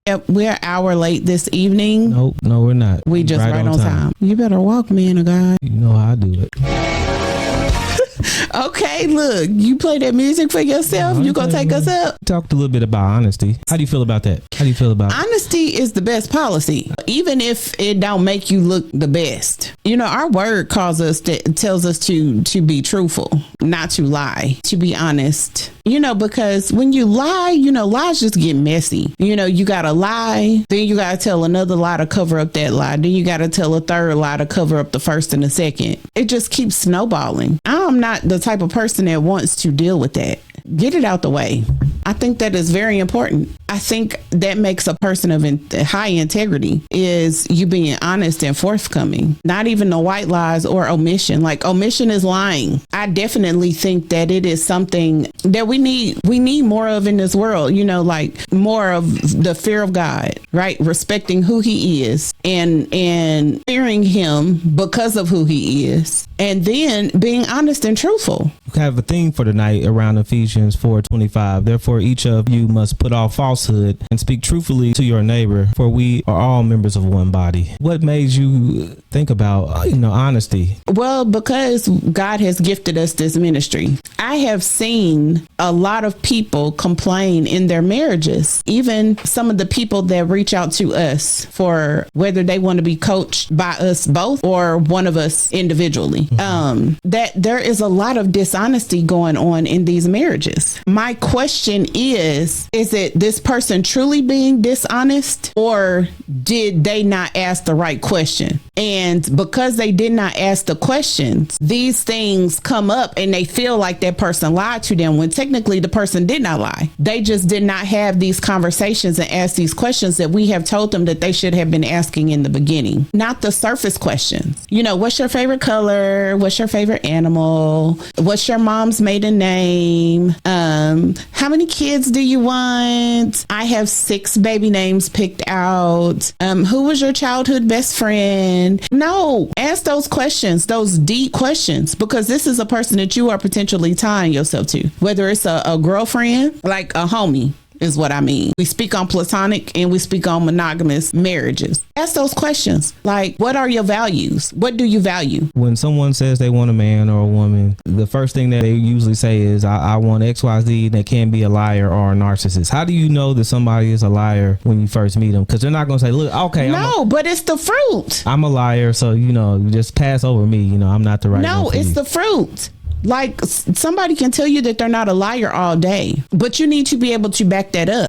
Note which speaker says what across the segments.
Speaker 1: Yep, we're an hour late this evening.
Speaker 2: Nope, no, we're not.
Speaker 1: We just right on time. You better walk, man of God.
Speaker 2: You know how I do it.
Speaker 1: Okay, look, you play that music for yourself. You gonna take us up?
Speaker 2: Talked a little bit about honesty. How do you feel about that? How do you feel about
Speaker 1: honesty? Is the best policy, even if it don't make you look the best. You know, our word tells us to be truthful, not to lie, to be honest. You know, because when you lie, you know, lies just get messy. You know, you gotta lie, then you gotta tell another lie to cover up that lie, then you gotta tell a third lie to cover up the first and the second. It just keeps snowballing. I'm not the type of person that wants to deal with that. Get it out the way. I think that is very important. I think that makes a person of high integrity is you being honest and forthcoming, not even the white lies or omission. Like omission is lying. I definitely think that it is something that we need more of in this world, you know, like more of the fear of God, right? Respecting who he is and fearing him because of who he is. And then being honest and truthful.
Speaker 2: We have a theme for tonight around Ephesians 4:25. Therefore, each of you must put off falsehood and speak truthfully to your neighbor, for we are all members of one body. What made you think about, honesty?
Speaker 1: Well, because God has gifted us this ministry. I have seen a lot of people complain in their marriages, even some of the people that reach out to us for whether they want to be coached by us both or one of us individually. That there is a lot of dishonesty going on in these marriages. My question is it this person truly being dishonest, or did they not ask the right question? And because they did not ask the questions, these things come up and they feel like that person lied to them when technically the person did not lie. They just did not have these conversations and ask these questions that we have told them that they should have been asking in the beginning. Not the surface questions. You know, what's your favorite color? What's your favorite animal? What's your mom's maiden name? How many kids do you want? I have 6 baby names picked out. Who was your childhood best friend? No, ask those questions, those deep questions, because this is a person that you are potentially tying yourself to, whether it's a girlfriend, like a homie. Is what I mean. We speak on platonic and we speak on monogamous marriages. Ask those questions. Like, what are your values? What do you value?
Speaker 2: When someone says they want a man or a woman, the first thing that they usually say is, I want XYZ. They can't be a liar or a narcissist. How do you know that somebody is a liar when you first meet them? Because they're not going to say, look, okay.
Speaker 1: But it's the fruit.
Speaker 2: I'm a liar. So, just pass over me. I'm not the right one.
Speaker 1: No, it's the fruit. Like somebody can tell you that they're not a liar all day, but you need to be able to back that up.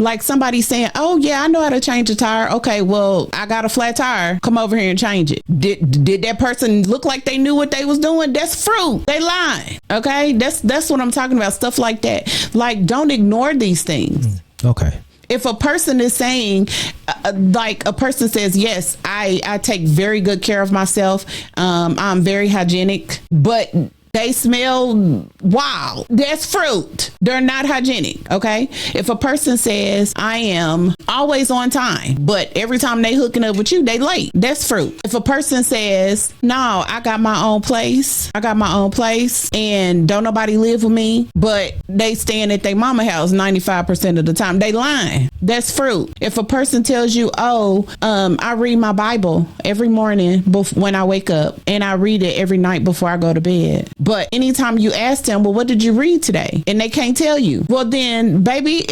Speaker 1: Like somebody saying, oh yeah, I know how to change a tire. Okay, well, I got a flat tire. Come over here and change it. Did that person look like they knew what they was doing? That's fruit. They lying. Okay. That's what I'm talking about. Stuff like that. Like, don't ignore these things.
Speaker 2: Okay.
Speaker 1: If a person is saying, like a person says, yes, I take very good care of myself. I'm very hygienic, but they smell wild. That's fruit. They're not hygienic. Okay. If a person says, I am always on time, but every time they hooking up with you, they late. That's fruit. If a person says, no, I got my own place. And don't nobody live with me, but they staying at their mama house 95% of the time, they lying. That's fruit. If a person tells you, I read my Bible every morning when I wake up, and I read it every night before I go to bed. But anytime you ask them, well, what did you read today? And they can't tell you. Well, then, baby,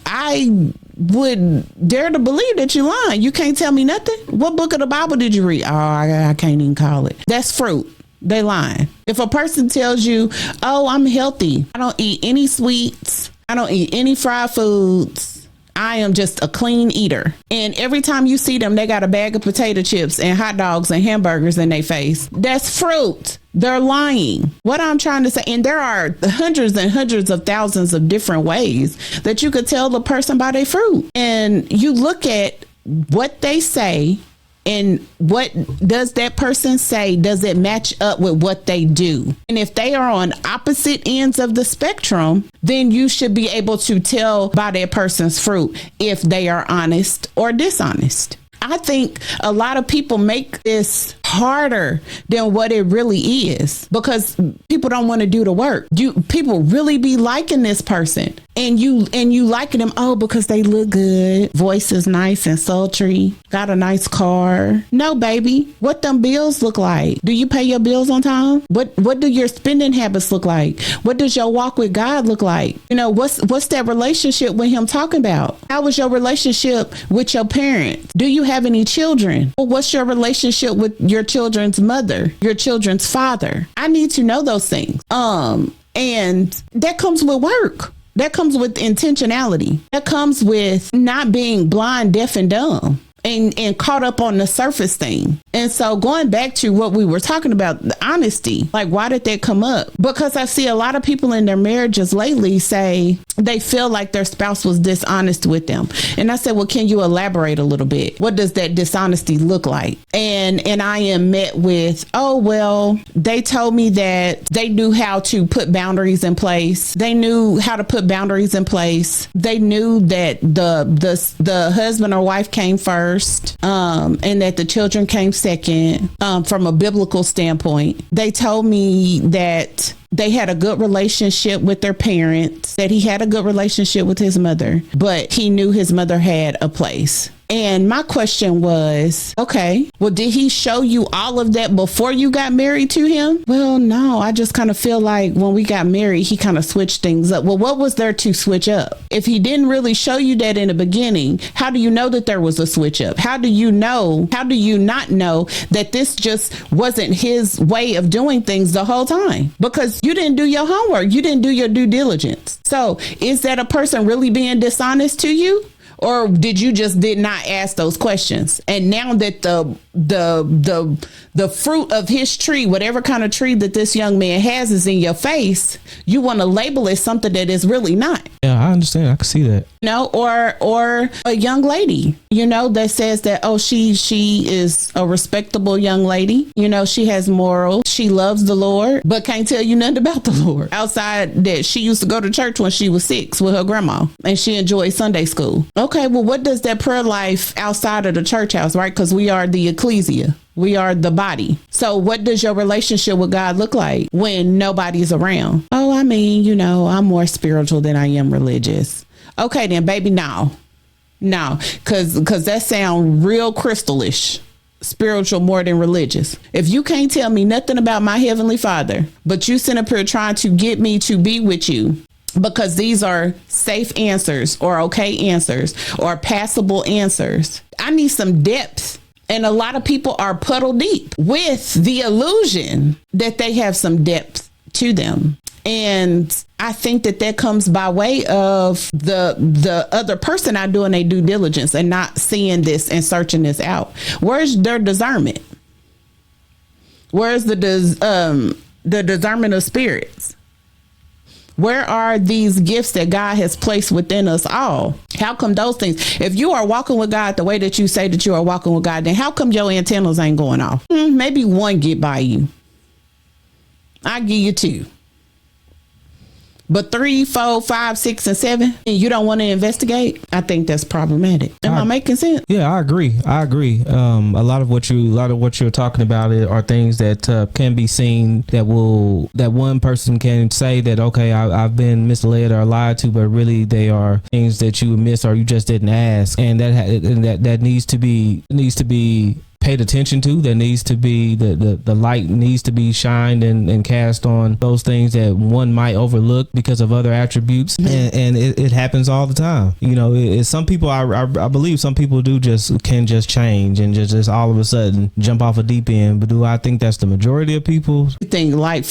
Speaker 1: I would dare to believe that you're lying. You can't tell me nothing. What book of the Bible did you read? Oh, I can't even call it. That's fruit. They lying. If a person tells you, oh, I'm healthy. I don't eat any sweets. I don't eat any fried foods. I am just a clean eater. And every time you see them, they got a bag of potato chips and hot dogs and hamburgers in their face. That's fruit. They're lying. What I'm trying to say, and there are hundreds and hundreds of thousands of different ways that you could tell the person by their fruit. And you look at what they say, and what does that person say? Does it match up with what they do? And if they are on opposite ends of the spectrum, then you should be able to tell by that person's fruit if they are honest or dishonest. I think a lot of people make this harder than what it really is because people don't want to do the work. People really be liking this person and you liking them, oh, because they look good, voice is nice and sultry, got a nice car. No, baby, what them bills look like? Do you pay your bills on time? What do your spending habits look like? What does your walk with God look like? You know, what's that relationship with him talking about? How was your relationship with your parents? Do you have any children? Well, what's your relationship with your children's mother, your children's father? I need to know those things. And that comes with work. That comes with intentionality. That comes with not being blind, deaf, and dumb. And caught up on the surface thing. And so going back to what we were talking about, the honesty, like why did that come up? Because I see a lot of people in their marriages lately say they feel like their spouse was dishonest with them. And I said, well, can you elaborate a little bit? What does that dishonesty look like? And I am met with, oh, well, they told me that they knew how to put boundaries in place. They knew how to put boundaries in place. They knew that the husband or wife came first. And that the children came second from a biblical standpoint. They told me that they had a good relationship with their parents, that he had a good relationship with his mother, but he knew his mother had a place. And my question was, okay, well, did he show you all of that before you got married to him? Well, no, I just kind of feel like when we got married, he kind of switched things up. Well, what was there to switch up? If he didn't really show you that in the beginning, how do you know that there was a switch up? How do you not know that this just wasn't his way of doing things the whole time? Because you didn't do your homework. You didn't do your due diligence. So is that a person really being dishonest to you? Or did you just did not ask those questions? And now that the fruit of his tree, whatever kind of tree that this young man has, is in your face, you want to label it something that is really not.
Speaker 2: Yeah, I understand. I can see that.
Speaker 1: You know, or a young lady, you know, that says that, oh, she is a respectable young lady. You know, she has morals. She loves the Lord, but can't tell you nothing about the Lord outside that she used to go to church when she was 6 with her grandma and she enjoyed Sunday school. Okay, well, what does that prayer life outside of the church house, right? Because we are the ecclesia. We are the body. So what does your relationship with God look like when nobody's around? Oh, I mean, you know, I'm more spiritual than I am religious. Okay, then, baby, no, because that sounds real crystalish. Spiritual more than religious. If you can't tell me nothing about my heavenly Father, but you sit up here trying to get me to be with you because these are safe answers or okay answers or passable answers, I need some depth. And a lot of people are puddle deep with the illusion that they have some depth to them. And I think that comes by way of the other person not doing their due diligence and not seeing this and searching this out. Where's their discernment? Where's the discernment of spirits? Where are these gifts that God has placed within us all? How come those things? If you are walking with God the way that you say that you are walking with God, then how come your antennas ain't going off? Maybe one get by you. I give you 2. But 3, 4, 5, 6, and 7, and you don't want to investigate. I think that's problematic. Am I making sense?
Speaker 2: Yeah, I agree. A lot of what you're talking about are things that can be seen that one person can say that, okay, I've been misled or lied to, but really they are things that you missed or you just didn't ask, and that needs to be paid attention to. There needs to be the light needs to be shined and cast on those things that one might overlook because of other attributes. And it happens all the time. You know, some people, I believe some people can just change and just all of a sudden jump off a deep end. But do I think that's the majority of people?
Speaker 1: You think light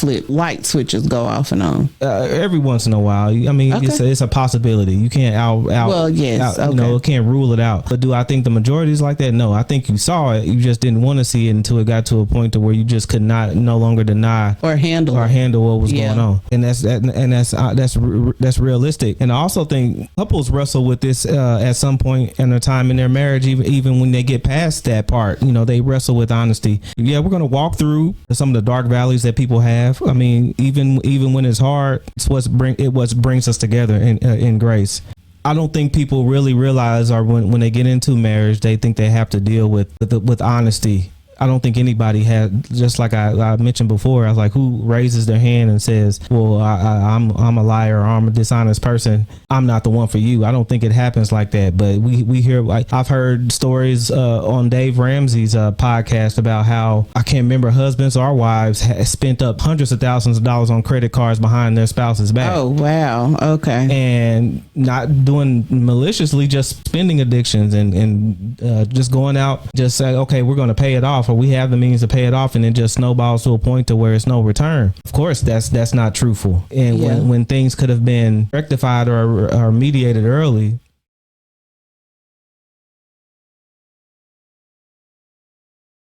Speaker 1: switches go off and on?
Speaker 2: Every once in a while. I mean, okay. It's a possibility. You can't okay. You know, can't rule it out. But do I think the majority is like that? No, I think you saw it. You just didn't want to see it until it got to a point to where you just could no longer deny
Speaker 1: or handle
Speaker 2: what was going on. And that's realistic. And I also think couples wrestle with this at some point in their time in their marriage, even when they get past that part. You know, they wrestle with honesty. Yeah, we're going to walk through some of the dark valleys that people have. I mean, even when it's hard, it's what brings us together in grace. I don't think people really realize, or when they get into marriage, they think they have to deal with honesty I don't think anybody had, just like I mentioned before, I was like, who raises their hand and says, well, I'm a liar or I'm a dishonest person, I'm not the one for you. I don't think it happens like that. But we hear, like, I've heard stories on Dave Ramsey's podcast about how, I can't remember, husbands or wives spent up hundreds of thousands of dollars on credit cards behind their spouse's back.
Speaker 1: Oh, wow. Okay.
Speaker 2: And not doing maliciously, just spending addictions and just going out, just say, okay, we're going to pay it off, or we have the means to pay it off, and it just snowballs to a point to where it's no return. Of course, that's not truthful. And when things could have been rectified or mediated early,